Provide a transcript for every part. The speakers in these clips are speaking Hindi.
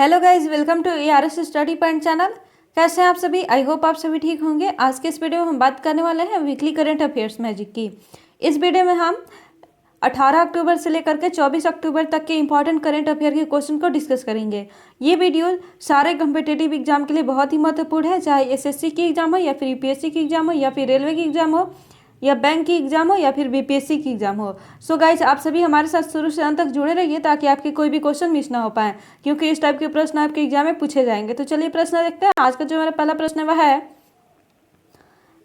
Hello guys, welcome to ARS study point channel. कैसे हैं आप सभी? आई होप आप सभी ठीक होंगे। आज के इस वीडियो में हम बात करने वाले हैं वीकली करंट अफेयर्स मैजिक की। इस वीडियो में हम 18 अक्टूबर से लेकर के 24 अक्टूबर तक के इंपॉर्टेंट करंट अफेयर के क्वेश्चन को डिस्कस करेंगे। ये वीडियो सारे कम्पिटेटिव एग्जाम के लिए बहुत ही महत्वपूर्ण है, चाहे SSC की एग्जाम हो या फिर UPSC की एग्जाम हो या फिर रेलवे की एग्जाम हो या बैंक की एग्जाम हो या फिर BPSC की एग्जाम हो। सो गाइज, आप सभी हमारे साथ शुरू से अंत तक जुड़े रहिए ताकि आपके कोई भी क्वेश्चन मिस ना हो पाए, क्योंकि इस टाइप के प्रश्न आपके एग्जाम में पूछे जाएंगे। तो चलिए प्रश्न देखते हैं। आज का जो हमारा पहला प्रश्न है वह है,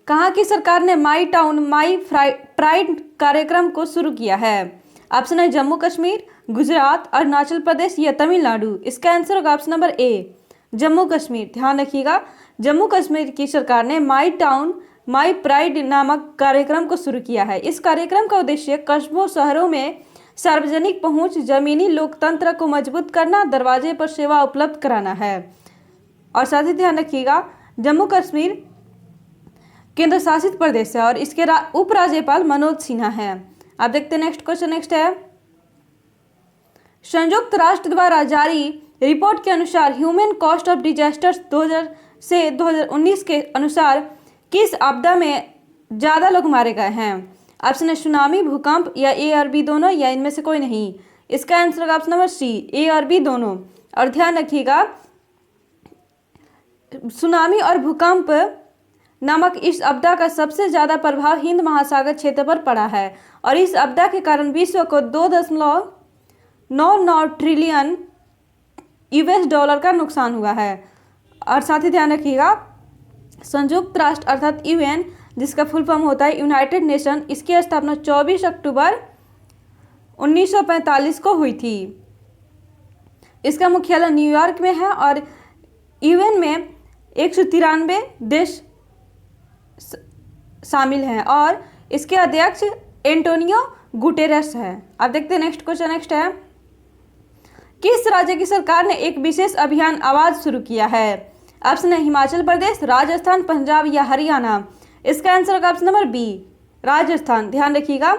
कहाँ की सरकार ने माई टाउन माई प्राइड कार्यक्रम को शुरू किया है? ऑप्शन है जम्मू कश्मीर, गुजरात, अरुणाचल प्रदेश या तमिलनाडु। इसका आंसर होगा ऑप्शन नंबर ए, जम्मू कश्मीर। ध्यान रखिएगा, जम्मू कश्मीर की सरकार ने माई टाउन माई प्राइड नामक कार्यक्रम को शुरू किया है। इस कार्यक्रम का उद्देश्य कस्बों शहरों में सार्वजनिक पहुंच, जमीनी लोकतंत्र को मजबूत करना, दरवाजे पर सेवा उपलब्ध कराना है। और साथ ही ध्यान रखिएगा, जम्मू कश्मीर केंद्र शासित प्रदेश है और इसके उपराज्यपाल मनोज सिन्हा हैं। आप देखते हैं नेक्स्ट क्वेश्चन। नेक्स्ट है, संयुक्त राष्ट्र द्वारा जारी रिपोर्ट के अनुसार ह्यूमन कॉस्ट ऑफ डिजास्टर्स 2000 से 2019 के अनुसार किस आपदा में ज्यादा लोग मारे गए हैं? ऑप्शन है सुनामी, भूकंप या A और B दोनों या इनमें से कोई नहीं। इसका आंसर होगा ऑप्शन नंबर C, A और B दोनों। और ध्यान रखिएगा, सुनामी और भूकंप नामक इस आपदा का सबसे ज्यादा प्रभाव हिंद महासागर क्षेत्र पर पड़ा है और इस आपदा के कारण विश्व को 2.99 ट्रिलियन US डॉलर का नुकसान हुआ है। और साथ ही ध्यान रखिएगा, संयुक्त राष्ट्र अर्थात UN, जिसका फुल फॉर्म होता है यूनाइटेड नेशन, इसकी स्थापना 24 अक्टूबर 1945 को हुई थी। इसका मुख्यालय न्यूयॉर्क में है और UN में 193 देश शामिल हैं और इसके अध्यक्ष एंटोनियो गुटेरेस है। आप देखते हैं नेक्स्ट क्वेश्चन। नेक्स्ट है, किस राज्य की सरकार ने एक विशेष अभियान आवाज शुरू किया है? ऑप्शन है हिमाचल प्रदेश, राजस्थान, पंजाब या हरियाणा। इसका आंसर होगा ऑप्शन नंबर B, राजस्थान। ध्यान रखिएगा,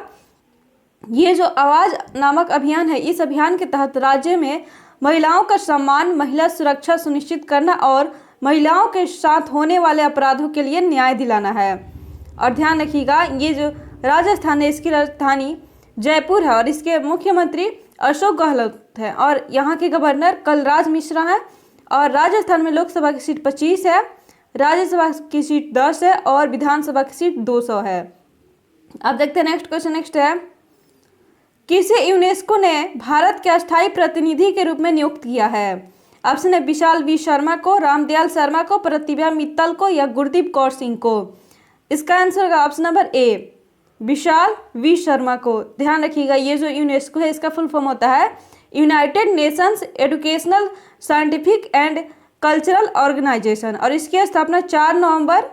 ये जो आवाज नामक अभियान है, इस अभियान के तहत राज्य में महिलाओं का सम्मान, महिला सुरक्षा सुनिश्चित करना और महिलाओं के साथ होने वाले अपराधों के लिए न्याय दिलाना है। और ध्यान रखिएगा, ये जो राजस्थान है इसकी राजधानी जयपुर है और इसके मुख्यमंत्री अशोक गहलोत है और यहाँ के गवर्नर कलराज मिश्रा है। और राजस्थान में लोकसभा की सीट 25 है, राज्यसभा की सीट 10 है और विधानसभा की सीट 200 है। अब देखते हैं नेक्स्ट क्वेश्चन। नेक्स्ट है, किसे यूनेस्को ने भारत के अस्थायी प्रतिनिधि के रूप में नियुक्त किया है? ऑप्शन है विशाल V शर्मा को, रामदयाल शर्मा को, प्रतिभा मित्तल को या गुरदीप कौर सिंह को। इसका आंसर होगा option number A, Vishal V Sharma को। ध्यान रखिएगा, ये जो यूनेस्को है इसका फुल फॉर्म होता है United Nations educational, scientific and cultural organisation और इसकी स्थापना 4 नवंबर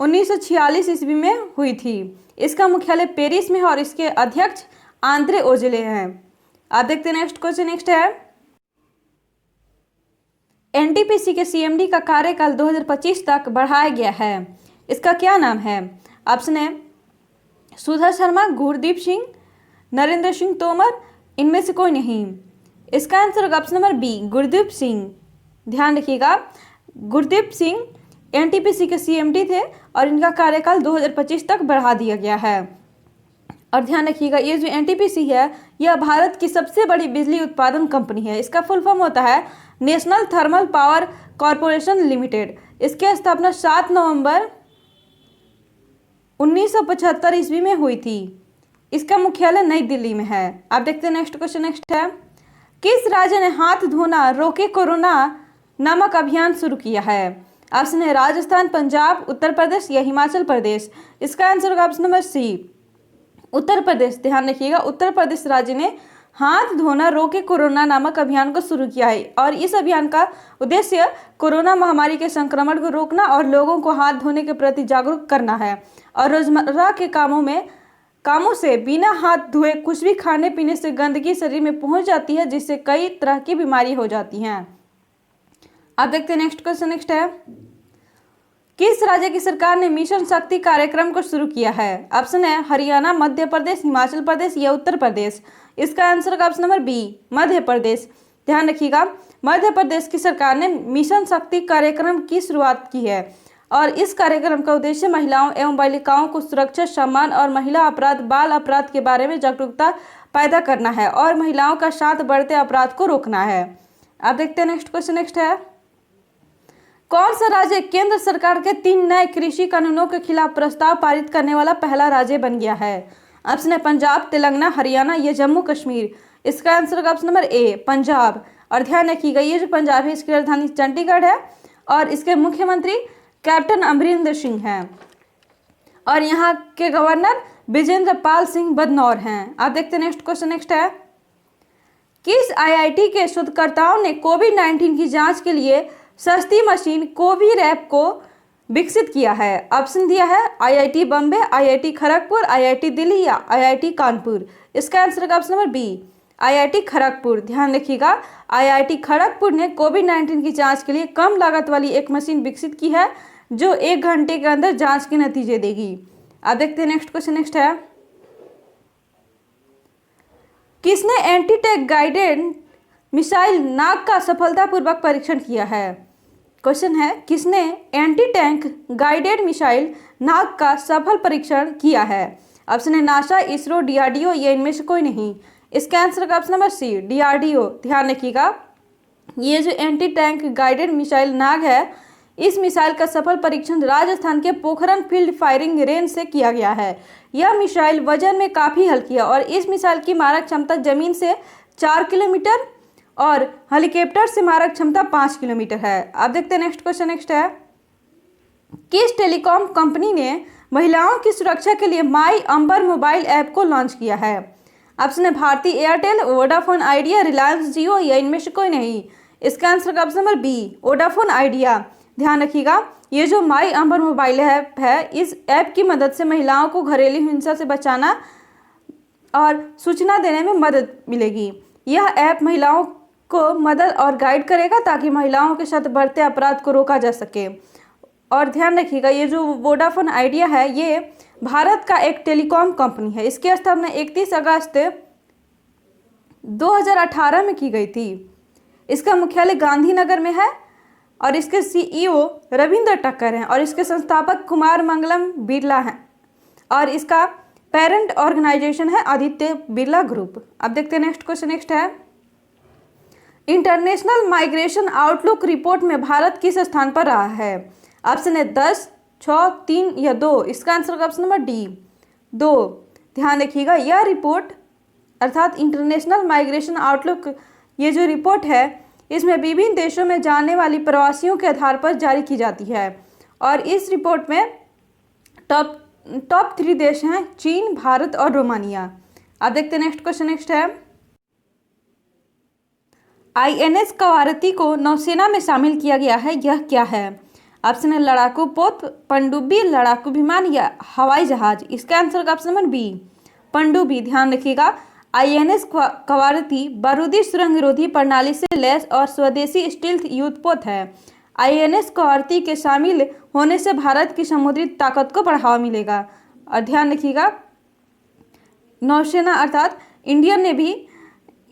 1946 ईस्वी में हुई थी। इसका मुख्यालय पेरिस में है और इसके अध्यक्ष आंद्रे ओजले हैं। आप देखते हैं नेक्स्ट क्वेश्चन। नेक्स्ट है, NTPC के CMD का कार्यकाल 2025 तक बढ़ाया गया है। इसका क्या नाम है? ऑप्शन है सुधा शर्मा, गुरदीप सिंह, नरेंद्र सिंह तोमर, इनमें से कोई नहीं। इसका आंसर होगा option number B, Gurdeep Singh. ध्यान रखिएगा, गुरदीप सिंह NTPC के CMD थे और इनका कार्यकाल 2025 तक बढ़ा दिया गया है। और ध्यान रखिएगा, ये जो NTPC है यह भारत की सबसे बड़ी बिजली उत्पादन कंपनी है। इसका फुल फॉर्म होता है national thermal power corporation limited. इसकी स्थापना 7 नवंबर 1975 ईस्वी में हुई थी। इसका मुख्यालय नई दिल्ली में है। आप देखते हैं नेक्स्ट क्वेश्चन। नेक्स्ट है, किस राज्य ने हाथ धोना रोके कोरोना नामक अभियान शुरू किया है? ऑप्शन है राजस्थान, पंजाब, उत्तर प्रदेश या हिमाचल प्रदेश। इसका आंसर होगा option number C, Uttar Pradesh. ध्यान रखिएगा, उत्तर प्रदेश राज्य ने हाथ धोना रोके कोरोना नामक अभियान को शुरू किया है और इस अभियान का उद्देश्य कोरोना महामारी के संक्रमण को रोकना और लोगों को हाथ धोने के प्रति जागरूक करना है। और रोजमर्रा के कामों से बिना हाथ धोए कुछ भी खाने पीने से गंदगी शरीर में पहुंच जाती है, जिससे कई तरह की बीमारी हो जाती हैं। आप देखते हैं नेक्स्ट क्वेश्चन। नेक्स्ट है, किस राज्य की सरकार ने मिशन शक्ति कार्यक्रम को शुरू किया है? ऑप्शन है हरियाणा, मध्य प्रदेश, हिमाचल प्रदेश या उत्तर प्रदेश। इसका आंसर होगा option number B, Madhya Pradesh. ध्यान रखिएगा, मध्य प्रदेश की सरकार ने मिशन शक्ति कार्यक्रम की शुरुआत की है और इस कार्यक्रम का उद्देश्य महिलाओं एवं बालिकाओं को सुरक्षा, सम्मान और महिला अपराध, बाल अपराध के बारे में जागरूकता पैदा करना है और महिलाओं का साथ बढ़ते अपराध को रोकना है। अब देखते हैं नेक्स्ट क्वेश्चन। नेक्स्ट है, कौन सा राज्य केंद्र सरकार के 3 नए कृषि कानूनों के खिलाफ प्रस्ताव पारित करने वाला पहला राज्य बन गया है? ऑप्शन है पंजाब, तेलंगाना, हरियाणा या जम्मू कश्मीर। इसका आंसर होगा ऑप्शन नंबर ए, पंजाब। और ध्यान रखिएगा, ये जो पंजाब है इसकी राजधानी चंडीगढ़ है और इसके मुख्यमंत्री कैप्टन अमरिंदर सिंह हैं और यहाँ के गवर्नर विजेंद्र पाल सिंह बदनौर हैं। आप देखते हैं नेक्स्ट क्वेश्चन। नेक्स्ट है, किस आईआईटी के शोधकर्ताओं ने कोविड-19 की जांच के लिए सस्ती मशीन कोविरैप को विकसित किया है? ऑप्शन दिया है IIT Bombay, IIT Kharagpur, IIT Delhi या आईआईटी कानपुर। इसका आंसर होगा option number B, IIT Kharagpur. ध्यान रखिएगा, आईआईटी खड़गपुर ने कोविड-19 की जांच के लिए कम लागत वाली एक मशीन विकसित की है जो 1 घंटे के अंदर जांच के नतीजे देगी। अब देखते हैं नेक्स्ट क्वेश्चन। नेक्स्ट है, किसने एंटी टैंक गाइडेड मिसाइल नाग का सफलतापूर्वक परीक्षण किया है? क्वेश्चन है, किसने एंटी टैंक गाइडेड मिसाइल नाग का सफल परीक्षण किया है? ऑप्शन है नासा, इसरो, डीआरडीओ या इनमें से कोई नहीं। इसका आंसर का ऑप्शन नंबर सी, डीआरडीओ। ध्यान रखिएगा, ये जो एंटी टैंक गाइडेड मिसाइल नाग है, इस मिसाइल का सफल परीक्षण राजस्थान के पोखरण फील्ड फायरिंग रेंज से किया गया है। यह मिसाइल वजन में काफ़ी हल्की है और इस मिसाइल की मारक क्षमता जमीन से 4 किलोमीटर और हेलीकॉप्टर से मारक क्षमता 5 किलोमीटर है। आप देखते हैं नेक्स्ट क्वेश्चन। नेक्स्ट है, किस टेलीकॉम कंपनी ने महिलाओं की सुरक्षा के लिए माई अंबर मोबाइल ऐप को लॉन्च किया है? ऑप्शन है Bharti Airtel, Vodafone Idea, Reliance Jio या इनमें से कोई नहीं। इसका आंसर का option number B, Vodafone Idea. ध्यान रखिएगा, ये जो माई अंबर मोबाइल ऐप है, इस ऐप की मदद से महिलाओं को घरेलू हिंसा से बचाना और सूचना देने में मदद मिलेगी। यह ऐप महिलाओं को मदद और गाइड करेगा ताकि महिलाओं के साथ बढ़ते अपराध को रोका जा सके। और ध्यान रखिएगा, ये जो वोडाफोन आइडिया है ये भारत का एक टेलीकॉम कंपनी है। इसकी स्थापना 31 अगस्त 2018 में की गई थी। इसका मुख्यालय गांधीनगर में है और इसके सीईओ रविंद्र टक्कर हैं और इसके संस्थापक कुमार मंगलम बिरला हैं और इसका पेरेंट ऑर्गेनाइजेशन है आदित्य बिरला ग्रुप। अब देखते हैं नेक्स्ट क्वेश्चन। नेक्स्ट है, इंटरनेशनल माइग्रेशन आउटलुक रिपोर्ट में भारत किस स्थान पर रहा है? ऑप्शन है 10, 6, 3 या 2। इसका आंसर होगा ऑप्शन नंबर डी, 2। ध्यान रखिएगा, यह रिपोर्ट अर्थात इंटरनेशनल माइग्रेशन आउटलुक, ये जो रिपोर्ट है इसमें विभिन्न देशों में जाने वाली प्रवासियों के आधार पर जारी की जाती है और इस रिपोर्ट में टॉप 3 देश हैं चीन, भारत और रोमानिया। अब देखते हैं नेक्स्ट क्वेश्चन। नेक्स्ट है, आईएनएस कवारती को नौसेना में शामिल किया गया है, यह क्या है? ऑप्शन है लड़ाकू पोत, पनडुब्बी, लड़ाकू विमान या हवाई जहाज। इसका आंसर का ऑप्शन नंबर बी, पनडुब्बी। ध्यान रखिएगा, आईएनएस कवारती बारूदी सुरंग रोधी प्रणाली से लैस और स्वदेशी स्टील्थ युद्धपोत है। आईएनएस कवारती के शामिल होने से भारत की समुद्री ताकत को बढ़ावा मिलेगा। और ध्यान रखिएगा, नौसेना अर्थात इंडियन नेवी,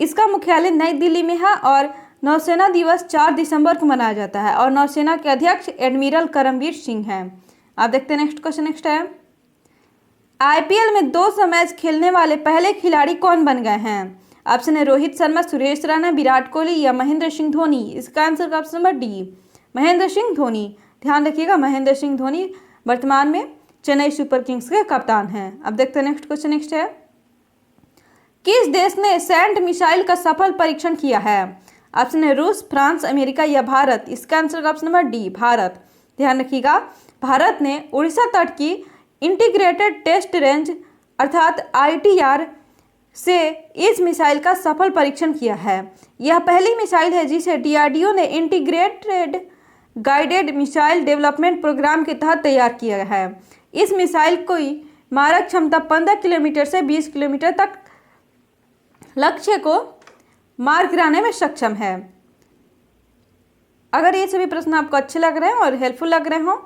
इसका मुख्यालय नई दिल्ली में है और नौसेना दिवस 4 दिसंबर को मनाया जाता है और नौसेना के अध्यक्ष एडमिरल करमबीर सिंह हैं। आप देखते हैं नेक्स्ट क्वेश्चन। नेक्स्ट है, आईपीएल में 200 मैच खेलने वाले पहले खिलाड़ी कौन बन गए हैं? ऑप्शन है रोहित शर्मा, सुरेश रैना, विराट कोहली या महेंद्र सिंह धोनी। इसका आंसर का option number D, Mahendra Singh Dhoni. ध्यान रखिएगा, महेंद्र सिंह धोनी वर्तमान में चेन्नई सुपर किंग्स के कप्तान हैं। अब देखते हैं नेक्स्ट क्वेश्चन। नेक्स्ट है, किस देश ने सैंड मिसाइल का सफल परीक्षण किया है? ऑप्शन है रूस, फ्रांस, अमेरिका या भारत। इसका आंसर का ऑप्शन नंबर डी, भारत। ध्यान रखिएगा, भारत ने उड़ीसा तट की इंटीग्रेटेड टेस्ट रेंज अर्थात आईटीआर से इस मिसाइल का सफल परीक्षण किया है। यह पहली मिसाइल है जिसे डीआरडीओ ने integrated guided missile development programme के तहत तैयार किया है। इस मिसाइल की मारक क्षमता 15 किलोमीटर से 20 किलोमीटर तक लक्ष्य को मार गिराने में सक्षम है। अगर ये सभी प्रश्न आपको अच्छे लग रहे हैं और हेल्पफुल लग रहे हों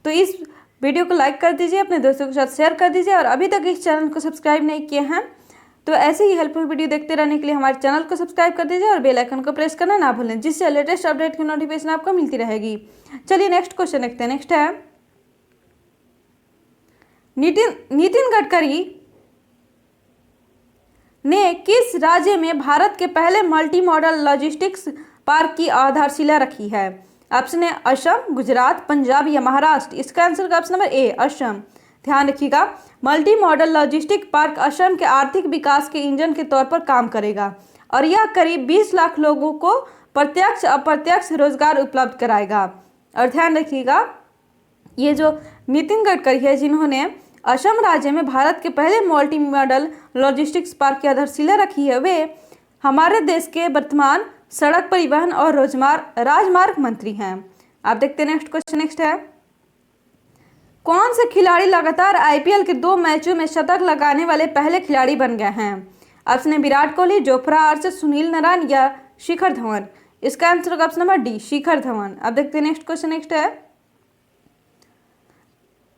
तो इस वीडियो को लाइक कर दीजिए, अपने दोस्तों के साथ शेयर कर दीजिए और अभी तक इस चैनल को सब्सक्राइब नहीं किए हैं तो ऐसे ही हेल्पफुल वीडियो देखते रहने के लिए हमारे चैनल को सब्सक्राइब कर दीजिए और बेल आइकन को प्रेस करना ना भूलें, जिससे लेटेस्ट अपडेट की नोटिफिकेशन आपको मिलती रहेगी। चलिए नेक्स्ट क्वेश्चन देखते हैं। नेक्स्ट है, नितिन गडकरी ने किस राज्य में भारत के पहले मल्टी मॉडल लॉजिस्टिक्स पार्क की आधारशिला रखी है? ऑप्शन है असम, गुजरात, पंजाब या महाराष्ट्र। इसका आंसर का ऑप्शन नंबर ए असम। ध्यान रखिएगा, multi modal logistic park Assam के आर्थिक विकास के इंजन के तौर पर काम करेगा और यह करीब 20 लाख लोगों को प्रत्यक्ष अप्रत्यक्ष रोजगार उपलब्ध कराएगा। और ध्यान रखिएगा, ये जो नितिन गडकरी है जिन्होंने असम राज्य में भारत के पहले मल्टी मॉडल लॉजिस्टिक्स पार्क की आधारशिला रखी है, वे हमारे देश के वर्तमान सड़क परिवहन और राजमार्ग मंत्री हैं। आप देखते हैं नेक्स्ट क्वेश्चन। नेक्स्ट है, कौन से खिलाड़ी लगातार आईपीएल के 2 मैचों में शतक लगाने वाले पहले खिलाड़ी बन गए हैं? ऑप्शन है विराट कोहली, जोफ्रा आर्चर, सुनील नारायण या शिखर धवन। इसका आंसर होगा option number D Shikhar Dhawan. अब देखते हैं नेक्स्ट क्वेश्चन। नेक्स्ट है,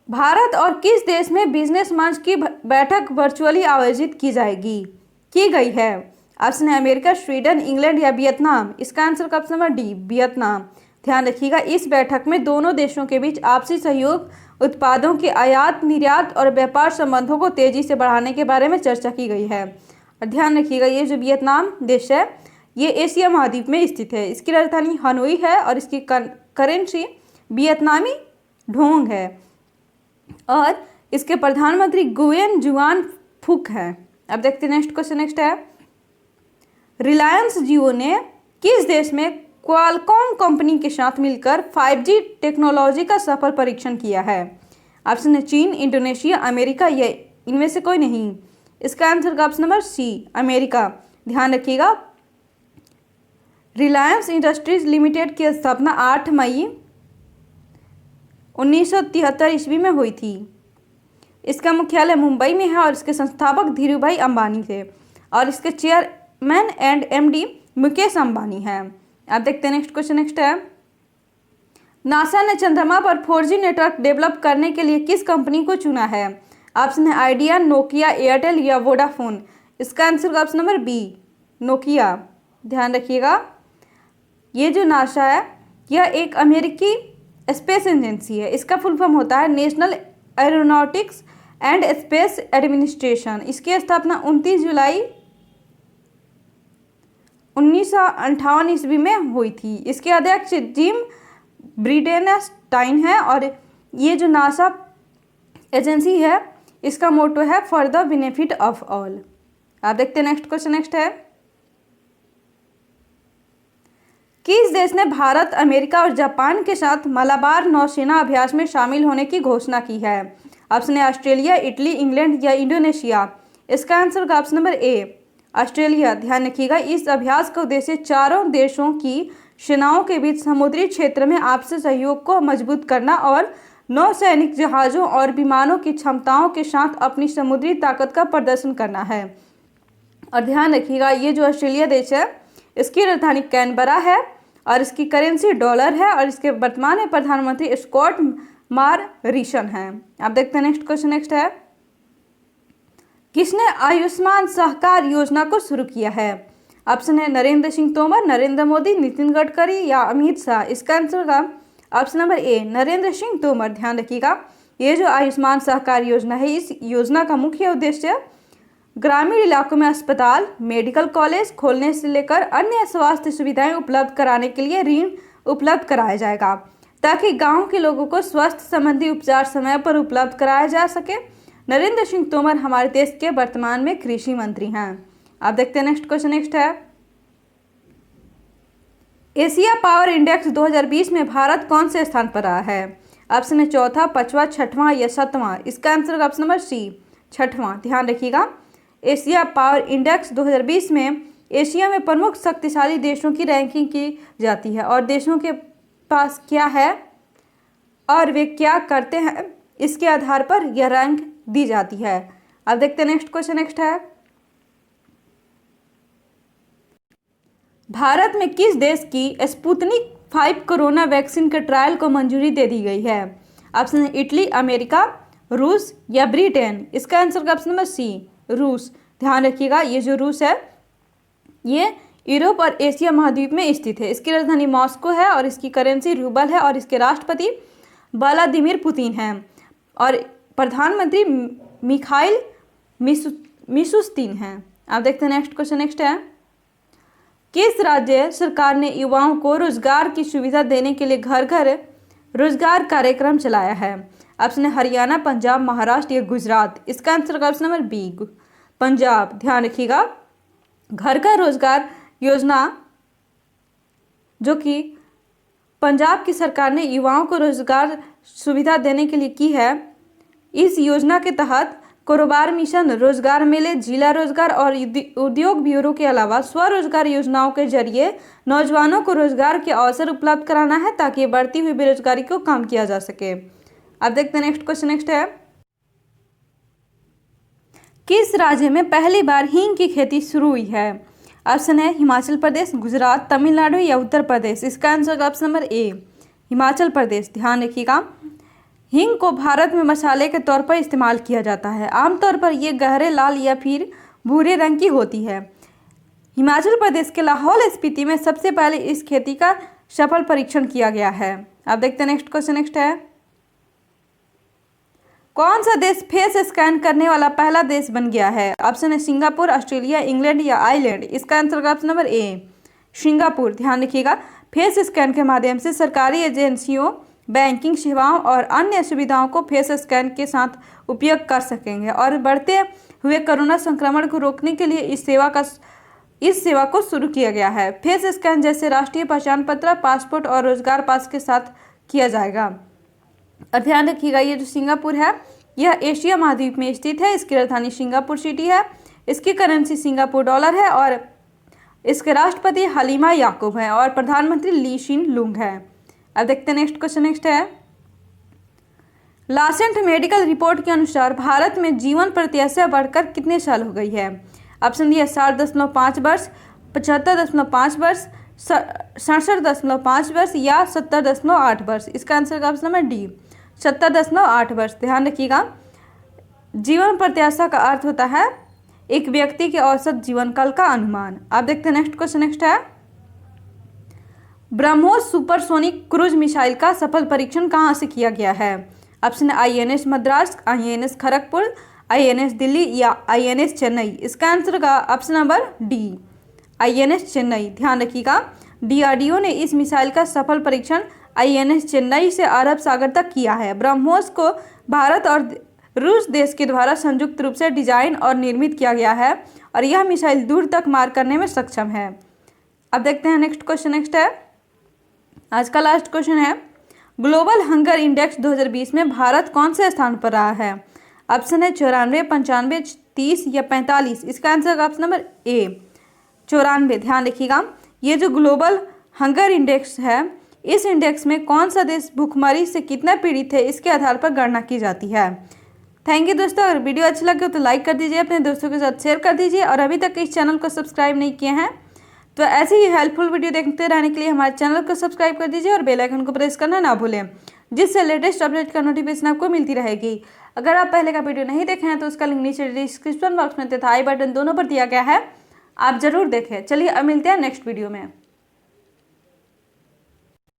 भारत और किस देश में बिजनेस मंच की बैठक वर्चुअली आयोजित की गई है? ऑप्शन है अमेरिका, स्वीडन, इंग्लैंड या वियतनाम। इसका आंसर का ऑप्शन नंबर डी वियतनाम। ध्यान रखिएगा, इस बैठक में दोनों देशों के बीच आपसी सहयोग, उत्पादों के आयात निर्यात और व्यापार संबंधों को तेजी से बढ़ाने के बारे में चर्चा की गई है। और ध्यान रखिएगा, ये जो वियतनाम देश है ये एशिया महाद्वीप में स्थित है। इसकी राजधानी हनोई है और इसकी करेंसी वियतनामी ढोंग है और इसके प्रधानमंत्री गुयेन जुआन फुक है। अब देखते हैं नेक्स्ट क्वेश्चन। नेक्स्ट है, रिलायंस जियो ने किस देश में क्वालकॉम कंपनी के साथ मिलकर 5G टेक्नोलॉजी का सफल परीक्षण किया है? ऑप्शन है चीन, इंडोनेशिया, अमेरिका या इनमें से कोई नहीं। इसका आंसर का ऑप्शन नंबर सी अमेरिका। ध्यान रखिएगा, रिलायंस इंडस्ट्रीज लिमिटेड की स्थापना 8 मई 1973 ईस्वी में हुई थी। इसका मुख्यालय मुंबई में है और इसके संस्थापक धीरूभाई अंबानी थे और इसके chairman and MD Mukesh Ambani हैं। आप देखते हैं नेक्स्ट क्वेश्चन। नेक्स्ट है, नासा ने चंद्रमा पर 4G नेटवर्क डेवलप करने के लिए किस कंपनी को चुना है? ऑप्शन है आइडिया, नोकिया, एयरटेल या वोडाफोन। इसका answer option number B Nokia. ध्यान रखिएगा, ये जो नासा है यह एक अमेरिकी स्पेस एजेंसी है। इसका फुल फॉर्म होता है national aeronautics and space administration. इसकी स्थापना 29 जुलाई 1958 ईस्वी में हुई थी। इसके अध्यक्ष जिम ब्रिडेनस्टाइन है और ये जो नासा एजेंसी है इसका मोटो है for the benefit of all. आप देखते हैं नेक्स्ट क्वेश्चन। नेक्स्ट है, किस देश ने भारत, अमेरिका और जापान के साथ मलाबार नौसेना अभ्यास में शामिल होने की घोषणा की है? ऑप्शन है ऑस्ट्रेलिया, इटली, इंग्लैंड या इंडोनेशिया। इसका आंसर का ऑप्शन नंबर ए ऑस्ट्रेलिया। ध्यान रखिएगा, इस अभ्यास का उद्देश्य चारों देशों की सेनाओं के बीच समुद्री क्षेत्र में आपसी सहयोग को मजबूत करना और नौसैनिक जहाज़ों और विमानों की क्षमताओं के साथ अपनी समुद्री ताकत का प्रदर्शन करना है। और ध्यान रखिएगा, ये जो ऑस्ट्रेलिया देश है इसकी राजधानी कैनबरा है और इसकी करेंसी डॉलर है और इसके वर्तमान में प्रधानमंत्री स्कॉट मॉरिसन हैं। आप देखते हैं नेक्स्ट क्वेश्चन। नेक्स्ट है, किसने आयुष्मान सहकार योजना को शुरू किया है? ऑप्शन है नरेंद्र सिंह तोमर, नरेंद्र मोदी, नितिन गडकरी या अमित शाह। इसका आंसर का ऑप्शन नंबर ए नरेंद्र सिंह तोमर। ध्यान रखिएगा, ये जो आयुष्मान सहकार योजना है इस योजना का मुख्य उद्देश्य ग्रामीण इलाकों में अस्पताल, मेडिकल कॉलेज खोलने से लेकर अन्य स्वास्थ्य सुविधाएं उपलब्ध कराने के लिए ऋण उपलब्ध कराया जाएगा ताकि गांव के लोगों को स्वास्थ्य संबंधी उपचार समय पर उपलब्ध कराया जा सके। नरेंद्र सिंह तोमर हमारे देश के वर्तमान में कृषि मंत्री हैं। आप देखते हैं नेक्स्ट क्वेश्चन। नेक्स्ट है, एशिया पावर इंडेक्स 2020 में भारत कौन से स्थान पर रहा है? ऑप्शन है चौथा, पांचवा, छठवां या सातवां। इसका आंसर ऑप्शन नंबर सी छठवां। ध्यान रखिएगा, एशिया पावर इंडेक्स 2020 में एशिया में प्रमुख शक्तिशाली देशों की रैंकिंग की जाती है और देशों के पास क्या है और वे क्या करते हैं इसके आधार पर यह रैंक दी जाती है। अब देखते हैं नेक्स्ट क्वेश्चन। नेक्स्ट है, भारत में किस देश की स्पुतनिक 5 कोरोना वैक्सीन के ट्रायल को मंजूरी दे दी गई है? ऑप्शन है इटली, अमेरिका, रूस या ब्रिटेन। इसका आंसर का ऑप्शन नंबर सी रूस। ध्यान रखिएगा, ये जो रूस है ये यूरोप और एशिया महाद्वीप में स्थित है। इसकी राजधानी मॉस्को है और इसकी करेंसी रूबल है और इसके राष्ट्रपति व्लादिमीर पुतिन हैं और प्रधानमंत्री मिखाइल मिशुस्तिन हैं। आप देखते हैं नेक्स्ट क्वेश्चन। नेक्स्ट है, किस राज्य सरकार ने युवाओं को रोजगार की सुविधा देने के लिए घर घर रोजगार कार्यक्रम चलाया है? ऑप्शन है हरियाणा, पंजाब, महाराष्ट्र या गुजरात। इसका answer option number B Punjab. ध्यान रखिएगा, घर का रोजगार योजना जो कि पंजाब की सरकार ने युवाओं को रोजगार सुविधा देने के लिए की है। इस योजना के तहत कारोबार मिशन, रोजगार मेले, जिला रोजगार और उद्योग ब्यूरो के अलावा स्वरोजगार योजनाओं के जरिए नौजवानों को रोजगार के अवसर उपलब्ध कराना है ताकि बढ़ती हुई बेरोजगारी को कम किया जा सके। अब देखते हैं नेक्स्ट क्वेश्चन। नेक्स्ट है, किस राज्य में पहली बार हींग की खेती शुरू हुई है? ऑप्शन है हिमाचल प्रदेश, गुजरात, तमिलनाडु या उत्तर प्रदेश। इसका answer option number A Himachal Pradesh. ध्यान रखिएगा, हींग को भारत में मसाले के तौर पर इस्तेमाल किया जाता है। आमतौर पर यह गहरे लाल या फिर भूरे रंग की होती है। हिमाचल प्रदेश के लाहौल स्पीति में सबसे पहले इस खेती का सफल परीक्षण किया गया है। अब देखते हैं नेक्स्ट क्वेश्चन। नेक्स्ट है, कौन सा देश फेस स्कैन करने वाला पहला देश बन गया है? ऑप्शन है सिंगापुर, ऑस्ट्रेलिया, इंग्लैंड या आइलैंड। इसका आंसर ऑप्शन नंबर ए सिंगापुर। ध्यान रखिएगा, फेस स्कैन के माध्यम से सरकारी एजेंसियों, बैंकिंग सेवाओं और अन्य सुविधाओं को फेस स्कैन के साथ उपयोग कर सकेंगे और बढ़ते हुए कोरोना संक्रमण को रोकने के लिए इस सेवा को शुरू किया गया है। फेस स्कैन जैसे राष्ट्रीय पहचान पत्र, पासपोर्ट और रोजगार पास के साथ किया जाएगा। और ध्यान रखिएगा, ये जो सिंगापुर है यह एशिया महाद्वीप में स्थित है। इसकी राजधानी सिंगापुर सिटी है। इसकी करेंसी सिंगापुर डॉलर है और इसके राष्ट्रपति हलीमा याकूब है और प्रधानमंत्री ली शिन लुंग है। अब देखते हैं नेक्स्ट क्वेश्चन। नेक्स्ट है, लासेंट मेडिकल रिपोर्ट के अनुसार भारत में जीवन प्रत्याशा बढ़कर कितने साल हो गई है? ऑप्शन दिया 60.5 वर्ष, 75.5 वर्ष, 67.5 वर्ष या 70.8 वर्ष। इसका आंसर ऑप्शन नंबर डी 70.8 वर्ष। ध्यान रखिएगा, जीवन प्रत्याशा का अर्थ होता है एक व्यक्ति के औसत जीवन काल का अनुमान। आप देखते हैं नेक्स्ट क्वेश्चन। नेक्स्ट है, ब्रह्मोस सुपरसोनिक क्रूज मिसाइल का सफल परीक्षण कहाँ से किया गया है? Option INS Madras, INS Kharagpur, INS Delhi या INS चेन्नई। इसका आंसर का option number D INS Chennai. ध्यान रखिएगा, DRDO ने इस मिसाइल का सफल परीक्षण INS चेन्नई से अरब सागर तक किया है। ब्रह्मोस को भारत और रूस देश के द्वारा संयुक्त रूप से डिजाइन और निर्मित किया गया है और यह मिसाइल दूर तक मार करने में सक्षम है। अब देखते हैं नेक्स्ट क्वेश्चन। नेक्स्ट है, आज का लास्ट क्वेश्चन है, ग्लोबल हंगर इंडेक्स 2020 में भारत कौन से स्थान पर रहा है? ऑप्शन है 94, 95, 30 या 45। इसका आंसर ऑप्शन नंबर ए 94। ध्यान रखिएगा, ये जो ग्लोबल हंगर इंडेक्स है इस इंडेक्स में कौन सा देश भूखमरी से कितना पीड़ित है इसके आधार पर गणना की जाती है। थैंक यू दोस्तों, अगर वीडियो अच्छी लगे तो लाइक कर दीजिए, अपने दोस्तों के साथ शेयर कर दीजिए और अभी तक इस चैनल को सब्सक्राइब नहीं किए हैं तो ऐसे ही हेल्पफुल वीडियो देखते रहने के लिए हमारे चैनल को सब्सक्राइब कर दीजिए और बेल आइकन को प्रेस करना ना भूलें, जिससे लेटेस्ट अपडेट का नोटिफिकेशन आपको मिलती रहेगी। अगर आप पहले का वीडियो नहीं देखे हैं तो उसका लिंक नीचे डिस्क्रिप्शन बॉक्स में तथा आई बटन दोनों पर दिया गया है, आप जरूर देखें। चलिए अब मिलते हैं नेक्स्ट वीडियो में।